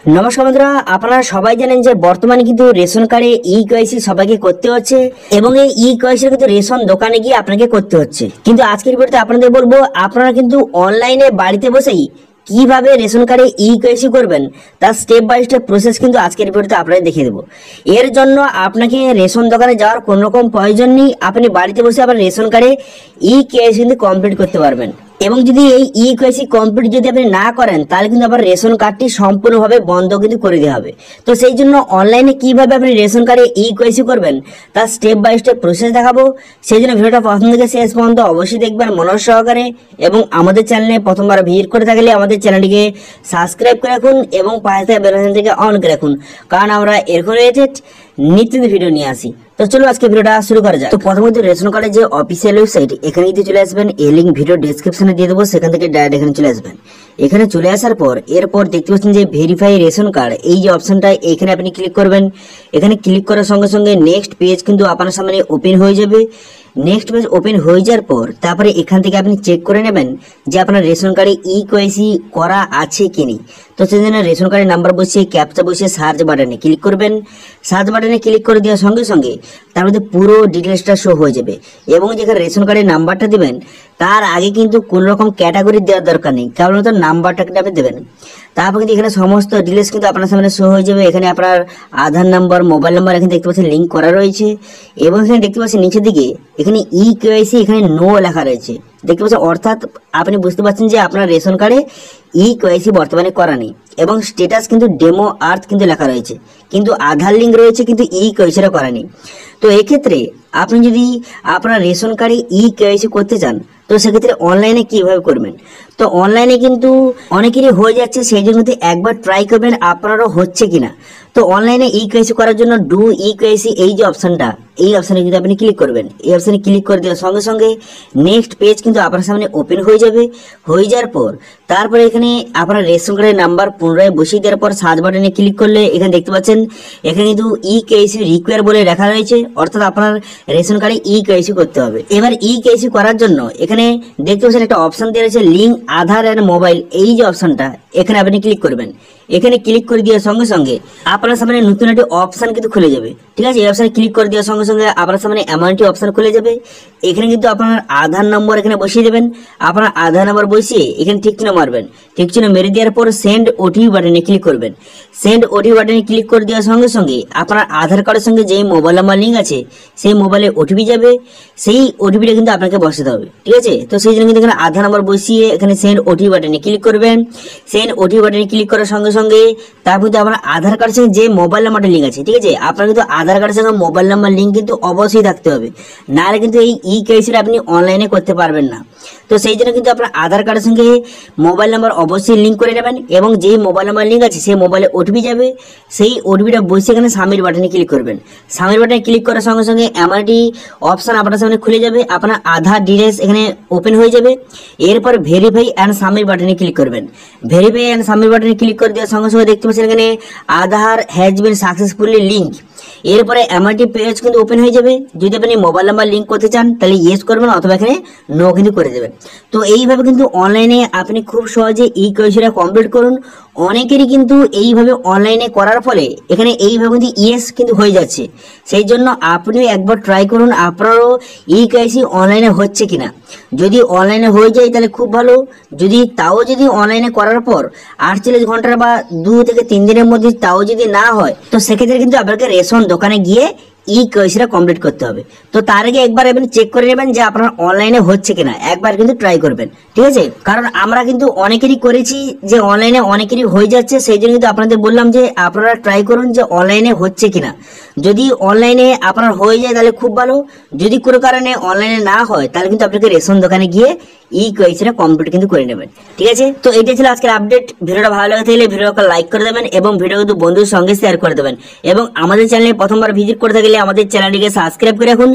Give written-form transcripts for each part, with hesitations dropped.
নমস্কার বন্ধুরা, আপনারা সবাই জানেন যে বর্তমানে কিন্তু রেশন কার্ডে ই-কেওয়াইসি সবাইকে করতে হচ্ছে এবং এই ই-কেওয়াইসি কিন্তু রেশন দোকানে গিয়ে আপনাকে করতে হচ্ছে। কিন্তু আজকের ভিডিওতে আপনাদের বলবো আপনারা কিন্তু অনলাইনে বাড়িতে বসেই কিভাবে রেশন কার্ডে ই-কেওয়াইসি করবেন তার স্টেপ বাই স্টেপ প্রসেস কিন্তু আজকের ভিডিওতে আপনাদের দেখিয়ে দেবো। এর জন্য আপনাকে রেশন দোকানে যাওয়ার কোনো রকম প্রয়োজন নেই, আপনি বাড়িতে বসে আবার রেশন কার্ডে ই-কেওয়াইসি কিন্তু কমপ্লিট করতে পারবেন। এবং যদি এই ই-কেওয়াইসি কমপ্লিট যদি আপনি না করেন তাহলে কিন্তু আবার রেশন কার্ডটি সম্পূর্ণভাবে বন্ধ কিন্তু করে দেওয়া হবে। তো সেই জন্য অনলাইনে কিভাবে আপনি রেশন কার্ডে ই-কেওয়াইসি করবেন তার স্টেপ বাই স্টেপ প্রসেস দেখাবো। সেই জন্য ভিডিওটা প্রথম থেকে শেষ পর্যন্ত অবশ্যই দেখবেন মনোযোগ সহকারে, এবং আমাদের চ্যানেলে প্রথমবার ভিজিট করে থাকলে আমাদের চ্যানেলটিকে সাবস্ক্রাইব করে রাখুন এবং পাশে থাকা বেল আইকনটিকে অন করে রাখুন, কারণ আমরা এরকম রিলেটেড নিত্য ভিডিও নিয়ে আসি। তো চলো আজকে ভিডিওটা শুরু করা যাক। তো প্রথমত রেশন কার্ডের যে অফিসিয়াল ওয়েবসাইট, এখানে যদি চলে আসবেন, এই লিঙ্ক ভিডিও ডেসক্রিপশনে দিয়ে দেবো, সেখান থেকে ডাইরেক্ট এখানে চলে আসবেন। এখানে চলে আসার পর এরপর দেখতে পাচ্ছেন যে ভেরিফাই রেশন কার্ড, এই যে অপশনটা এখানে আপনি ক্লিক করবেন। এখানে ক্লিক করার সঙ্গে সঙ্গে নেক্সট পেজ কিন্তু আপনার সামনে ওপেন হয়ে যাবে। নেক্সট পেজ ওপেন হয়ে যাওয়ার পর তারপরে এখান থেকে আপনি চেক করে নেবেন যে আপনার রেশন কার্ডে ই-কেওয়াইসি করা আছে কি নেই। তো সেই জন্য রেশন কার্ডের নাম্বার বসিয়ে ক্যাপচা বসিয়ে সার্চ বাটনে ক্লিক করবেন। সার্চ বাটনে ক্লিক করে দেওয়ার সঙ্গে সঙ্গে তার মধ্যে পুরো ডিটেলসটা শো হয়ে যাবে, এবং যেখানে রেশন কার্ডের নাম্বারটা দিবেন তার আগে কিন্তু কোনো রকম ক্যাটাগরি দেওয়ার দরকার নেই, কারণ তো নাম্বারটা কিন্তু আপনি দেবেন। তারপর কিন্তু এখানে সমস্ত ডিটেলস কিন্তু আপনার সামনে শো হয়ে যাবে। এখানে আপনার আধার নাম্বার, মোবাইল নাম্বার এখানে দেখতে পাচ্ছেন লিঙ্ক করা রয়েছে, এবং এখানে দেখতে পাচ্ছেন নিচের দিকে এখানে ই-কেওয়াইসি এখানে নো লেখা রয়েছে, দেখতে পাচ্ছেন। অর্থাৎ আপনি বুঝতে পারছেন যে আপনার রেশন কার্ডে ই-কেওয়াইসি বর্তমানে করা নেই, এবং স্ট্যাটাস কিন্তু ডেমো আর্থ কিন্তু লেখা রয়েছে, কিন্তু আধার লিঙ্ক রয়েছে কিন্তু ই-কেওয়াইসিটা করা নেই। তো এক্ষেত্রে আপনি যদি আপনার রেশন কার্ডে ই-কেওয়াইসি করতে চান তো সেক্ষেত্রে অনলাইনে কিভাবে করবেন। তো অনলাইনে কিন্তু অনেকেরই হয়ে যাচ্ছে, সেই জন্য একবার ট্রাই করবেন আপনারও হচ্ছে কিনা। তো অনলাইনে ই-কেওয়াইসি করার জন্য ডু ই-কেওয়াইসি এই যে অপশনটা, এই অপশনে কিন্তু আপনি ক্লিক করবেন। এই অপশনে ক্লিক করে দেওয়ার সঙ্গে সঙ্গে নেক্সট পেজ কিন্তু আপনার সামনে ওপেন হয়ে যাবে। হয়ে যাওয়ার পর তারপরে এখানে আপনার রেশন কার্ডের নাম্বার পুনরায় বসিয়ে দেওয়ার পর সার্চ বাটনে ক্লিক করলে এখানে দেখতে পাচ্ছেন এখানে কিন্তু ই-কেওয়াইসি রিকোয়ার বলে লেখা রয়েছে, অর্থাৎ আপনার রেশন কার্ডে ই-কেওয়াইসি করতে হবে। এবার ই-কেওয়াইসি করার জন্য এখানে দেখতে পাচ্ছেন একটা অপশন দেওয়া রয়েছে লিঙ্ক আধার এন্ড মোবাইল, এই যে অপশনটা এখানে আপনি ক্লিক করবেন। এখানে ক্লিক করে দেওয়ার সঙ্গে সঙ্গে আপনার সামনে নতুন একটি অপশন কিন্তু খুলে যাবে, ঠিক আছে। এই অপশনে ক্লিক করে দেওয়ার সঙ্গে সঙ্গে আপনার সামনে এমন একটি অপশন খুলে যাবে। এখানে কিন্তু আপনার আধার নম্বর এখানে বসিয়ে দেবেন। আপনার আধার নম্বর বসিয়ে এখানে ঠিক চিহ্ন মারবেন। ঠিক চিহ্ন মেরে দেওয়ার পর সেন্ড ওটিপি বাটনে ক্লিক করবেন। সেন্ড ওটিপি বাটনে ক্লিক করে দেওয়ার সঙ্গে সঙ্গে আপনার আধার কার্ডের সঙ্গে যেই মোবাইল নাম্বার লিঙ্ক আছে সেই মোবাইলে ওটিপি যাবে, সেই ওটিপিটা কিন্তু আপনাকে বসাতে হবে, ঠিক আছে। তো সেই জন্য কিন্তু এখানে আধার নাম্বার বসিয়ে এখানে সেন্ড ওটিপি বাটনে ক্লিক করবেন। সেন্ড ওটিপি বাটনে ক্লিক করার সঙ্গে সঙ্গে তারপর কিন্তু আপনার আধার কার্ডের সঙ্গে যে মোবাইল নাম্বারটা লিঙ্ক আছে, ঠিক আছে, আপনার কিন্তু আধার কার্ডের সঙ্গে মোবাইল নাম্বার লিঙ্ক কিন্তু অবশ্যই থাকতে হবে, নাহলে কিন্তু এই ই-কেওয়াইসিটা আপনি অনলাইনে করতে পারবেন না। তো সেই জন্য কিন্তু আপনার আধার কার্ডের সঙ্গে মোবাইল নাম্বার অবশ্যই লিঙ্ক করে নেবেন, এবং যেই মোবাইল নাম্বার লিঙ্ক আছে সেই মোবাইলে ওটিপি যাবে, সেই ওটিপিটা বসে এখানে সাবমিট বাটনে ক্লিক করবেন। সাবমিট বাটনে ক্লিক করার সঙ্গে সঙ্গে এমন একটি অপশন আপনার সামনে খুলে যাবে, আপনার আধার ডিটেলস এখানে ওপেন হয়ে যাবে। এরপর ভেরিফাই অ্যান্ড সাবমিট বাটনে ক্লিক করবেন। ভেরিফাই অ্যান্ড সাবমিট বাটনে ক্লিক করে দেওয়ার সঙ্গে সঙ্গে দেখতে পাচ্ছেন এখানে আধার হ্যাজ বিন সাকসেসফুলি লিঙ্ক। এরপরে এমন একটি পেজ কিন্তু ওপেন হয়ে যাবে। যদি আপনি মোবাইল নাম্বার লিঙ্ক করতে চান তাহলে ইয়েস করবেন, অথবা এখানে নো কিন্তু করে দেবেন। তো এইভাবে কিন্তু অনলাইনে আপনি খুব সহজে ই-কেওয়াইসিটা কমপ্লিট করুন। অনেকেরই কিন্তু এইভাবে অনলাইনে করার ফলে এখানে এইভাবে কিন্তু ইয়েস কিন্তু হয়ে যাচ্ছে। সেই জন্য আপনিও একবার ট্রাই করুন আপনারও ই-কেওয়াইসি অনলাইনে হচ্ছে কিনা। যদি অনলাইনে হয়ে যায় তাহলে খুব ভালো, যদি অনলাইনে করার পর 48 ঘন্টার বা 2 থেকে 3 দিনের মধ্যে তাও যদি না হয় তো সেক্ষেত্রে কিন্তু আপনাকে রেশন দোকানে গিয়ে ই-কেওয়াইসিটা কমপ্লিট করতে হবে। তো তার আগে একবার আপনি চেক করে নেবেন যে আপনার অনলাইনে হচ্ছে কিনা, একবার কিন্তু ট্রাই করবেন, ঠিক আছে। কারণ আমরা কিন্তু অনেকেরই করেছি যে অনলাইনে অনেকেরই হয়ে যাচ্ছে, সেই জন্য কিন্তু আপনাদের বললাম যে আপনারা ট্রাই করুন যে অনলাইনে হচ্ছে কিনা। যদি অনলাইনে আপনার হয়ে যায় তাহলে খুব ভালো, যদি কোনো কারণে অনলাইনে না হয় তাহলে কিন্তু আপনাকে রেশন দোকানে গিয়ে ই-কেওয়াইসিটা কমপ্লিট কিন্তু করে নেবেন, ঠিক আছে। তো এটা ছিল আজকের আপডেট। ভিডিওটা ভালো লাগে থাকলে ভিডিওকে লাইক করে দেবেন এবং ভিডিও কিন্তু বন্ধুদের সঙ্গে শেয়ার করে দেবেন, এবং আমাদের চ্যানেলে প্রথমবার ভিজিট করে থাকলে আমাদের চ্যানেলটিকে সাবস্ক্রাইব করে রাখুন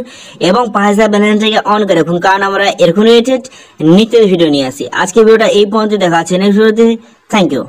এবং পাশে থাকা বেল আইকনটিকে অন করে রাখুন, কারণ আমরা এরকম রিলেটেড নিত্য ভিডিও নিয়ে আসি। আজকে ভিডিওটা এই পর্যন্ত, দেখা আছে নেক্সট ভিডিওতে। Thank you.